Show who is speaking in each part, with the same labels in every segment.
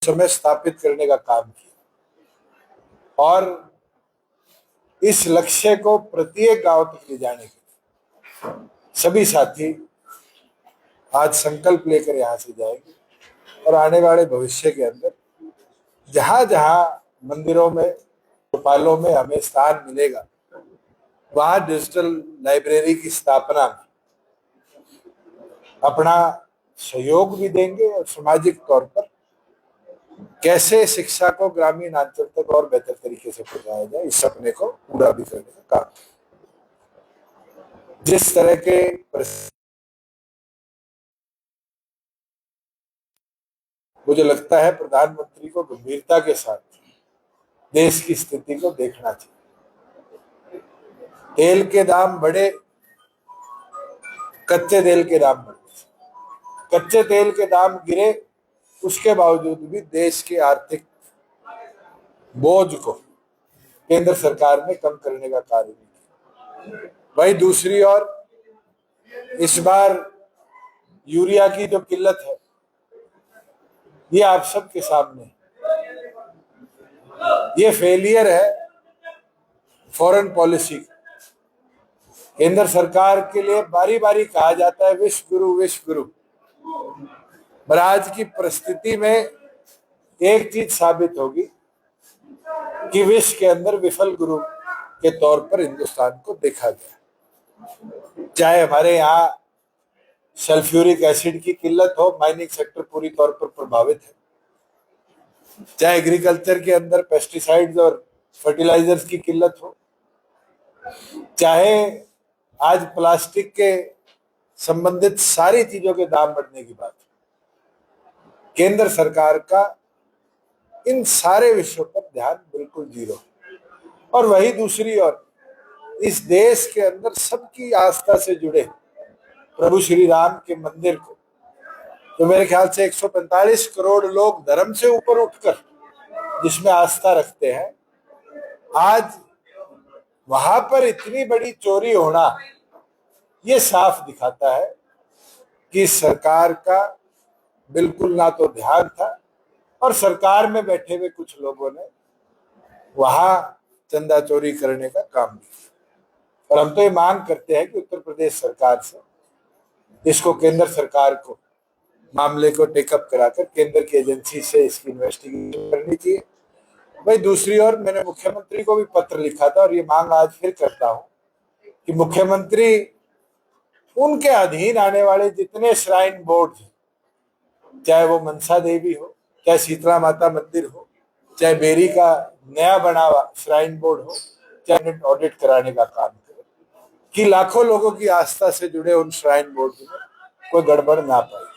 Speaker 1: समय स्थापित करने का काम किया और इस लक्ष्य को प्रत्येक गांव तक ले जाने के लिए सभी साथी आज संकल्प लेकर यहां से जाएंगे और आने वाले भविष्य के अंदर जहां जहां मंदिरों में गोपालों में हमें स्थान मिलेगा वहां डिजिटल लाइब्रेरी की स्थापना में अपना सहयोग भी देंगे और सामाजिक तौर पर कैसे शिक्षा को ग्रामीण अंचल तक और बेहतर तरीके से पहुंचाया जाए इस सपने को पूरा भी करने का काम। जिस तरह के मुझे लगता है प्रधानमंत्री को गंभीरता के साथ देश की स्थिति को देखना चाहिए। तेल के दाम बढ़े, कच्चे तेल के दाम बढ़े, कच्चे तेल के दाम गिरे, उसके बावजूद भी देश के आर्थिक बोझ को केंद्र सरकार ने कम करने का कार्य नहीं किया। वही दूसरी ओर इस बार यूरिया की जो किल्लत है ये आप सबके सामने, ये फेलियर है फॉरेन पॉलिसी। केंद्र सरकार के लिए बारी बारी कहा जाता है विश्व गुरु, पर आज की परिस्थिति में एक चीज साबित होगी कि विश्व के अंदर विफल गुरु के तौर पर हिंदुस्तान को देखा गया। चाहे हमारे यहाँ सल्फ्यूरिक एसिड की किल्लत हो, माइनिंग सेक्टर पूरी तौर पर प्रभावित है, चाहे एग्रीकल्चर के अंदर पेस्टिसाइड्स और फर्टिलाइजर्स की किल्लत हो, चाहे आज प्लास्टिक के संबंधित सारी चीजों के दाम बढ़ने की बात, केंद्र सरकार का इन सारे विषयों पर ध्यान बिल्कुल जीरो। और वही दूसरी ओर इस देश के अंदर सबकी आस्था से जुड़े प्रभु श्री राम के मंदिर को, तो मेरे ख्याल से 145 करोड़ लोग धर्म से ऊपर उठकर जिसमें आस्था रखते हैं, आज वहां पर इतनी बड़ी चोरी होना ये साफ दिखाता है कि सरकार का बिल्कुल ना तो ध्यान था और सरकार में बैठे हुए कुछ लोगों ने वहां चंदा चोरी करने का काम किया। और हम तो ये मांग करते हैं कि उत्तर प्रदेश सरकार से इसको केंद्र सरकार को मामले को टेकअप कराकर केंद्र की एजेंसी से इसकी इन्वेस्टिगेशन करनी चाहिए। भाई दूसरी ओर मैंने मुख्यमंत्री को भी पत्र लिखा था और ये मांग आज फिर करता हूं कि मुख्यमंत्री उनके अधीन आने वाले जितने श्राइन बोर्ड हैं, चाहे वो मनसा देवी हो, चाहे शीतला माता मंदिर हो, चाहे बेरी का नया बना हुआ श्राइन बोर्ड हो, चाहे ऑडिट कराने का काम करे कि लाखों लोगों की आस्था से जुड़े उन श्राइन बोर्ड में कोई गड़बड़ ना पाए।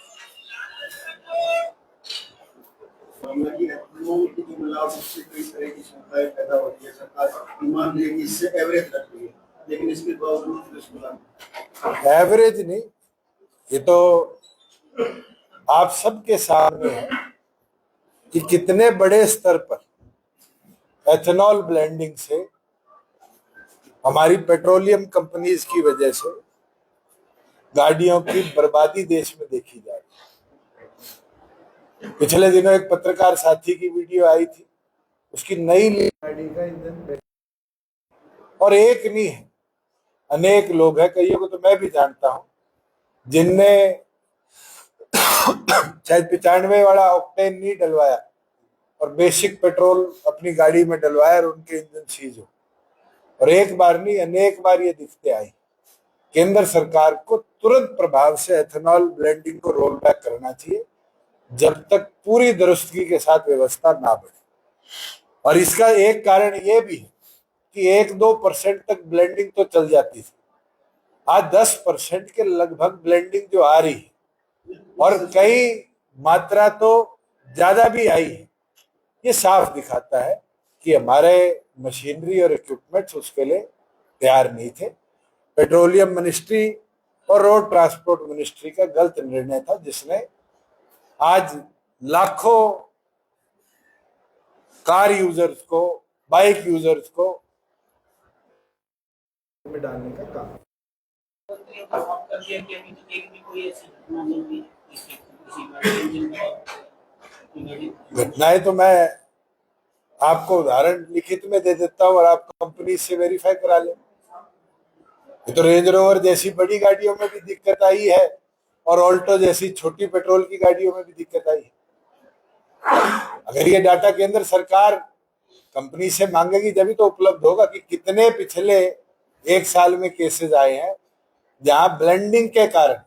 Speaker 1: लेकिन इसके बावजूद एवरेज नहीं, ये तो आप सबके सामने है कि कितने बड़े स्तर पर एथेनॉल ब्लेंडिंग से हमारी पेट्रोलियम कंपनीज की वजह से गाड़ियों की बर्बादी देश में देखी जा रही है। पिछले दिनों एक पत्रकार साथी की वीडियो आई थी, उसकी नई गाड़ी का इंजन और एक नहीं है, अनेक लोग हैं, कईयों को तो मैं भी जानता हूं, जिनने शायद 95 वाला ऑक्टेन नहीं डलवाया और बेसिक पेट्रोल अपनी गाड़ी में डलवाया और उनके इंजन सीज हो। और एक बार नहीं अनेक बार ये दिखते आई। केंद्र सरकार को तुरंत प्रभाव से एथेनॉल ब्लेंडिंग को रोल बैक करना चाहिए जब तक पूरी दुरुस्तगी के साथ व्यवस्था ना बढ़े। और इसका एक कारण ये भी है कि 1-2% तक ब्लेंडिंग तो चल जाती थी, आज 10% के लगभग ब्लेंडिंग जो आ रही है और कई मात्रा तो ज्यादा भी आई है, ये साफ दिखाता है कि हमारे मशीनरी और इक्विपमेंट्स उसके लिए तैयार नहीं थे। पेट्रोलियम मिनिस्ट्री और रोड ट्रांसपोर्ट मिनिस्ट्री का गलत निर्णय था जिसने आज लाखों कार यूजर्स को, बाइक यूजर्स को में डालने का काम। घटनाएं तो मैं आपको उदाहरण लिखित में दे देता हूं और आप कंपनी से वेरीफाई करा लें। ये तो रेंज रोवर जैसी बड़ी गाड़ियों में भी दिक्कत आई है और ऑल्टो जैसी छोटी पेट्रोल की गाड़ियों में भी दिक्कत आई है। अगर ये डाटा केंद्र सरकार कंपनी से मांगेगी जब तो उपलब्ध होगा कि कितने पिछले एक साल में केसेस आए हैं जहां ब्लेंडिंग के कारण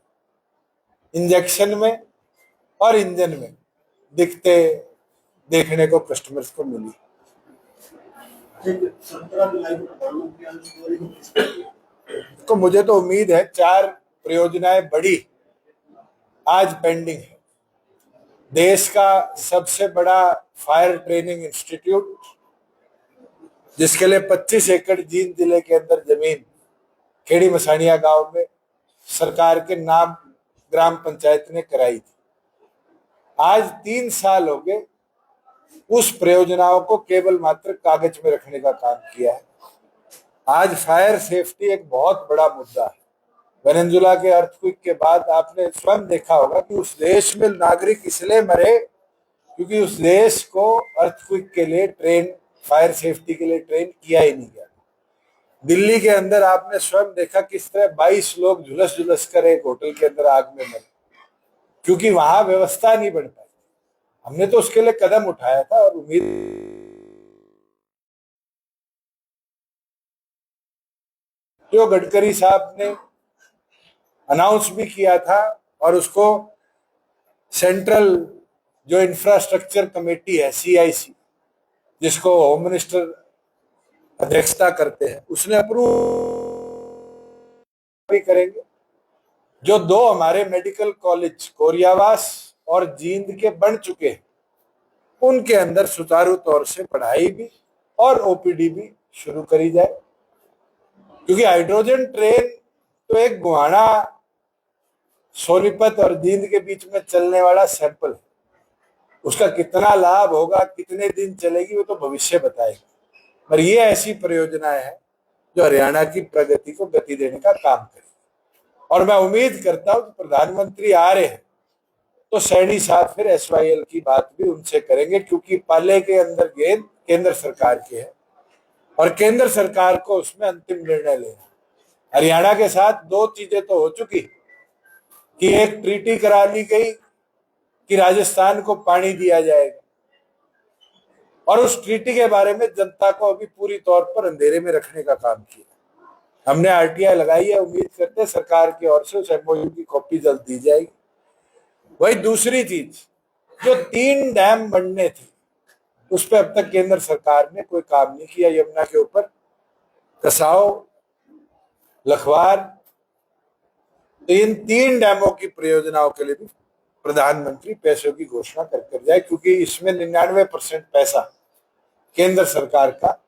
Speaker 1: इंजेक्शन में और इंजन में दिखते देखने को कस्टमर्स को मिली। तो मुझे तो उम्मीद है 4 परियोजनाएं बड़ी आज पेंडिंग है। देश का सबसे बड़ा फायर ट्रेनिंग इंस्टीट्यूट जिसके लिए 25 एकड़ जींद जिले के अंदर जमीन खेड़ी मसानिया गांव में सरकार के नाम ग्राम पंचायत ने कराई थी। आज 3 साल हो गए उस परियोजनाओं को केवल मात्र कागज में रखने का काम किया है। आज फायर सेफ्टी एक बहुत बड़ा मुद्दा है। वेनेजुला के अर्थक्वेक के बाद आपने स्वयं देखा होगा कि उस देश में नागरिक इसलिए मरे क्योंकि उस देश को अर्थक्वेक के लिए फायर सेफ्टी के लिए ट्रेन किया ही नहीं गया। दिल्ली के अंदर आपने स्वयं देखा किस तरह 22 लोग झुलस झुलस कर एक होटल के अंदर आग में मरे क्योंकि वहां व्यवस्था नहीं बन पाई। हमने तो उसके लिए कदम उठाया था और उम्मीद जो गडकरी साहब ने अनाउंस भी किया था और उसको सेंट्रल जो इंफ्रास्ट्रक्चर कमेटी है CIC जिसको होम मिनिस्टर अध्यक्षता करते हैं उसने अप्रूव भी करेंगे। जो 2 हमारे मेडिकल कॉलेज कोरियावास और जींद के बन चुके हैं उनके अंदर सुचारू तौर से पढ़ाई भी और OPD भी शुरू करी जाए क्योंकि हाइड्रोजन ट्रेन तो एक गोहाना सोनीपत और जींद के बीच में चलने वाला सैंपल है। उसका कितना लाभ होगा कितने दिन चलेगी वो तो भविष्य बताएगा। पर ये ऐसी परियोजनाएं हैं जो हरियाणा की प्रगति को गति देने का काम करेगी और मैं उम्मीद करता हूं कि प्रधानमंत्री आ रहे हैं तो सैनी साहब फिर SYL की बात भी उनसे करेंगे क्योंकि पाले के अंदर गेंद केंद्र सरकार की है और केंद्र सरकार को उसमें अंतिम निर्णय लेना। हरियाणा के साथ 2 चीजें तो हो चुकी कि एक ट्रीटी करा ली गई कि राजस्थान को पानी दिया जाएगा और उस ट्रीटी के बारे में जनता को अभी पूरी तौर पर अंधेरे में रखने का काम किया। हमने RTI लगाई है, उम्मीद करते हैं सरकार की ओर से उस MOU की कॉपी जल्द दी जाएगी। वही दूसरी चीज जो 3 डैम बनने थे उस पर अब तक केंद्र सरकार ने कोई काम नहीं किया। यमुना के ऊपर कसाव लखवार तो इन 3 डैमों की परियोजनाओं के लिए भी प्रधानमंत्री पैसों की घोषणा कर जाए क्योंकि इसमें 99% पैसा केंद्र सरकार का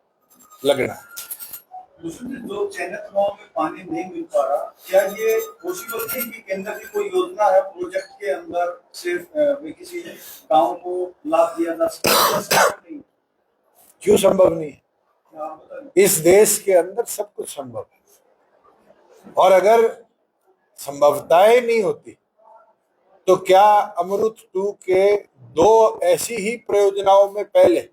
Speaker 1: लगना है।
Speaker 2: जो चयनित गांव में पानी नहीं मिल पा रहा, क्या ये पॉसिबल है कि केंद्र की कोई योजना है प्रोजेक्ट के अंदर सिर्फ किसी गांव को लाभ दिया जा सकता?
Speaker 1: क्यों संभव नहीं है? इस देश के अंदर सब कुछ संभव है और अगर संभवताएं नहीं होती तो क्या अमृत 2 के 2 ऐसी ही परियोजनाओं में पहले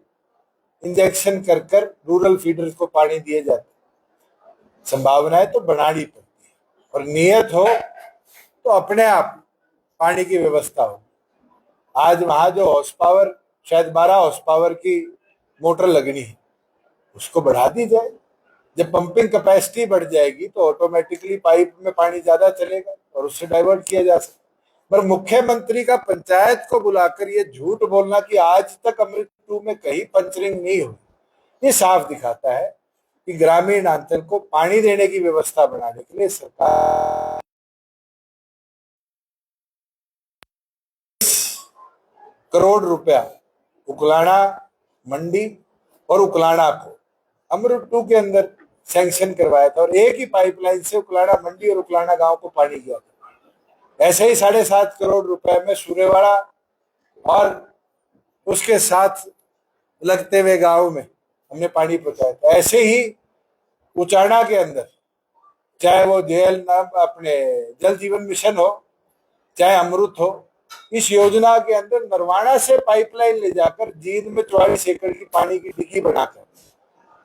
Speaker 1: इंजेक्शन कर रूरल फीडर्स को पानी दिए जाते? संभावनाएं तो बनानी पड़ती है और नियत हो तो अपने आप पानी की व्यवस्था हो। आज वहां जो हॉर्स पावर शायद 12 हॉर्स पावर की मोटर लगनी है उसको बढ़ा दी जाए। जब पंपिंग कैपेसिटी बढ़ जाएगी तो ऑटोमेटिकली पाइप में पानी ज्यादा चलेगा और उससे डाइवर्ट किया जा सकता। पर मुख्यमंत्री का पंचायत को बुलाकर ये झूठ बोलना कि आज तक अमृत 2 में कहीं पंचरिंग नहीं हुई, ये साफ दिखाता है कि ग्रामीण अंचल को पानी देने की व्यवस्था बनाने के लिए सरकार करोड़ रुपया उकलाना मंडी और उकलाना को अमृत 2 के अंदर सैंक्शन करवाया था और एक ही पाइपलाइन से उकलाना मंडी और उकलाना गांव को पानी दिया था। ऐसे ही 7.5 करोड़ रुपए में सूर्यवाड़ा और उसके साथ लगते हुए गांव में हमने पानी पहुंचाया था। ऐसे ही उचाना के अंदर चाहे वो जेल नाम अपने जल जीवन मिशन हो चाहे अमृत हो इस योजना के अंदर नरवाना से पाइपलाइन ले जाकर जींद में 44 एकड़ की पानी की डिगी बनाकर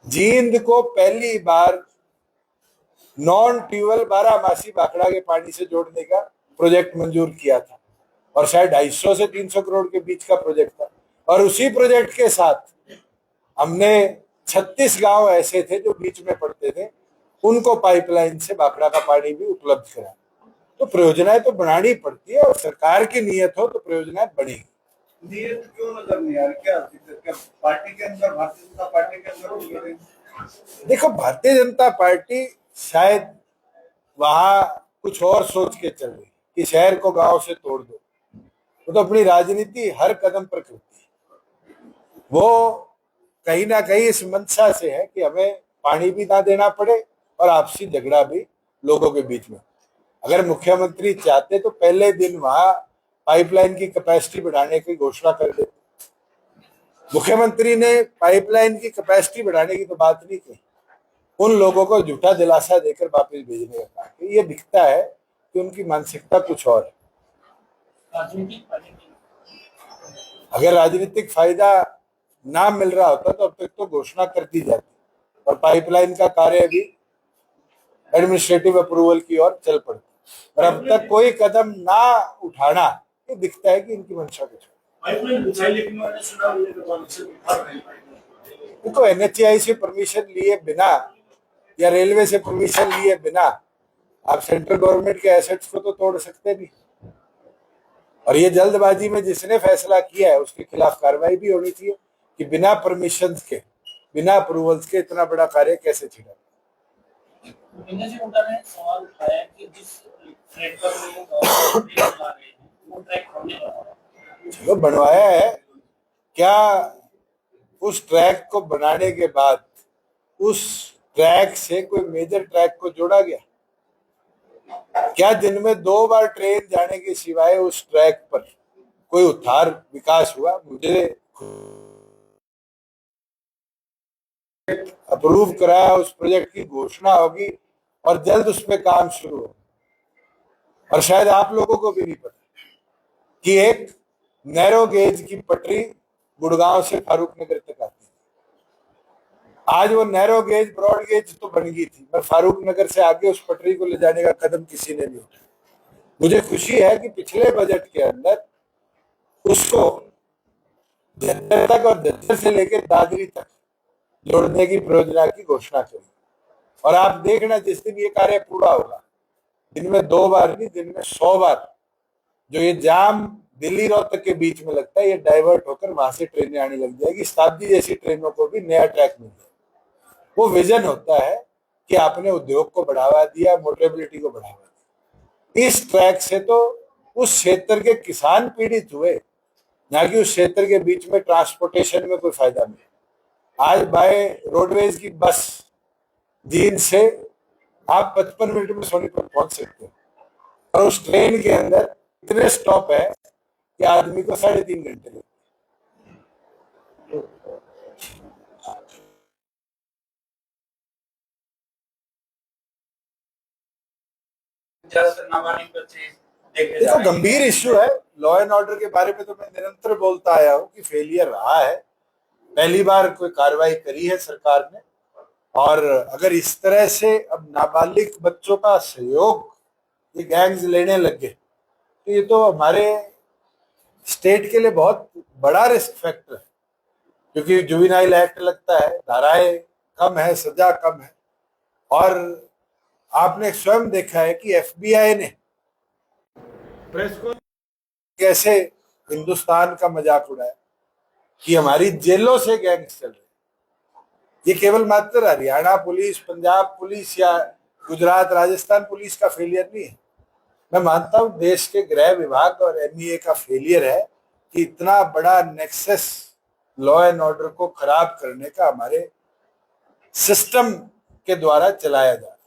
Speaker 1: जींद को पहली बार नॉन ट्यूबवेल बारहमासी भाखड़ा के पानी से जोड़ने का प्रोजेक्ट मंजूर किया था और शायद 250 से 300 करोड़ के बीच का प्रोजेक्ट था। और उसी प्रोजेक्ट के साथ हमने 36 गांव ऐसे थे जो बीच में पड़ते थे, उनको पाइपलाइन से भाखड़ा का पानी भी उपलब्ध कराया। तो परियोजनाएं तो बनानी पड़ती है और सरकार की नीयत हो तो परियोजनाएं बनेगी।
Speaker 2: नियत क्यों नजर नहीं आ रही? क्या पार्टी के अंदर, भारतीय जनता पार्टी के अंदर?
Speaker 1: देखो, भारतीय जनता पार्टी शायद वहां कुछ और सोच के चल रही कि शहर को गांव से तोड़ दो। वो तो अपनी राजनीति हर कदम पर करती है। वो कहीं ना कहीं इस मंशा से है कि हमें पानी भी ना देना पड़े और आपसी झगड़ा भी लोगों के बीच में। अगर मुख्यमंत्री चाहते तो पहले दिन वहां पाइपलाइन की कैपेसिटी बढ़ाने की घोषणा कर देते। मुख्यमंत्री ने पाइपलाइन की कैपेसिटी बढ़ाने की तो बात नहीं की, उन लोगों को झूठा दिलासा देकर वापस भेजने का काम। ये दिखता है कि उनकी मानसिकता कुछ और है। अगर राजनीतिक फायदा ना मिल रहा होता तो अब तक तो घोषणा कर दी जाती और पाइपलाइन का कार्य भी एडमिनिस्ट्रेटिव अप्रूवल की ओर चल पड़ता। और अब तक कोई कदम ना उठाना, ये दिखता है कि इनकी मंशा कुछ देखो, NHAI से परमिशन लिए बिना या रेलवे से परमिशन लिए बिना आप सेंट्रल गवर्नमेंट के एसेट्स को तो तोड़ सकते नहीं। और ये जल्दबाजी में जिसने फैसला किया है उसके खिलाफ कार्रवाई भी होनी चाहिए कि बिना परमिशन के, बिना अप्रूवल्स के इतना बड़ा कार्य कैसे छिड़ा।
Speaker 3: सवाल उठाया कि जिस ट्रैक पर वो ट्रैक
Speaker 1: चलो बनवाया है, क्या उस ट्रैक को बनाने के बाद उस ट्रैक से कोई मेजर ट्रैक को जोड़ा गया? क्या दिन में 2 बार ट्रेन जाने के सिवाय उस ट्रैक पर कोई उद्धार विकास हुआ? मुझे अप्रूव कराया, उस प्रोजेक्ट की घोषणा होगी और जल्द उस पर काम शुरू होगा। और शायद आप लोगों को भी नहीं पता कि एक नैरो गेज की पटरी गुड़गांव से फारूक नगर तक आती है। आज वो नैरो गेज ब्रॉड गेज तो बन गई थी, पर फारूक नगर से आगे उस पटरी को ले जाने का कदम किसी ने नहीं उठाया। मुझे खुशी है कि पिछले बजट के अंदर उसको झज्जर तक और झज्जर से लेकर दादरी तक जोड़ने की परियोजना की घोषणा करी। और आप देखना, जिस दिन ये कार्य पूरा होगा, दिन में 2 बार नहीं, दिन में 100 बार जो ये जाम दिल्ली रोहतक के बीच में लगता है, ये डाइवर्ट होकर वहां से ट्रेनें आने लग जाएगी। शताब्दी जैसी ट्रेनों को भी नया ट्रैक मिल जाएगा। वो विजन होता है कि आपने उद्योग को बढ़ावा दिया, मोटेबिलिटी को बढ़ावा दिया। इस ट्रैक से तो उस क्षेत्र के किसान पीड़ित हुए, ना कि उस क्षेत्र के बीच में ट्रांसपोर्टेशन में कोई फायदा नहीं। आज बाय रोडवेज की बस जींद से आप 55 मिनट में सोनीपत पहुंच सकते हो, और उस ट्रेन के अंदर इतने स्टॉप है कि आदमी को 3.5 घंटे लगते।
Speaker 3: ज्यादातर नाबालिग बच्चे देखे
Speaker 1: ये तो गंभीर इश्यू है। लॉ एंड ऑर्डर के बारे में तो मैं निरंतर बोलता आया हूं कि फेलियर रहा है। पहली बार कोई कार्रवाई करी है सरकार ने, और अगर इस तरह से अब नाबालिग बच्चों का सहयोग ये गैंग्स लेने लग गए तो ये तो हमारे स्टेट के लिए बहुत बड़ा रिस्क फैक्टर है, क्योंकि जुवेनाइल एक्ट लगता है, धाराएं कम है, सजा कम है। और आपने स्वयं देखा है कि FBI ने प्रेस को कैसे हिंदुस्तान का मजाक उड़ाया कि हमारी जेलों से गैंग्स चल रहे। ये केवल मात्र हरियाणा पुलिस, पंजाब पुलिस या गुजरात राजस्थान पुलिस का फेलियर नहीं है। मैं मानता हूं देश के गृह विभाग और NEA का फेलियर है कि इतना बड़ा नेक्सस लॉ एंड ऑर्डर को खराब करने का हमारे सिस्टम के द्वारा चलाया जा रहा है।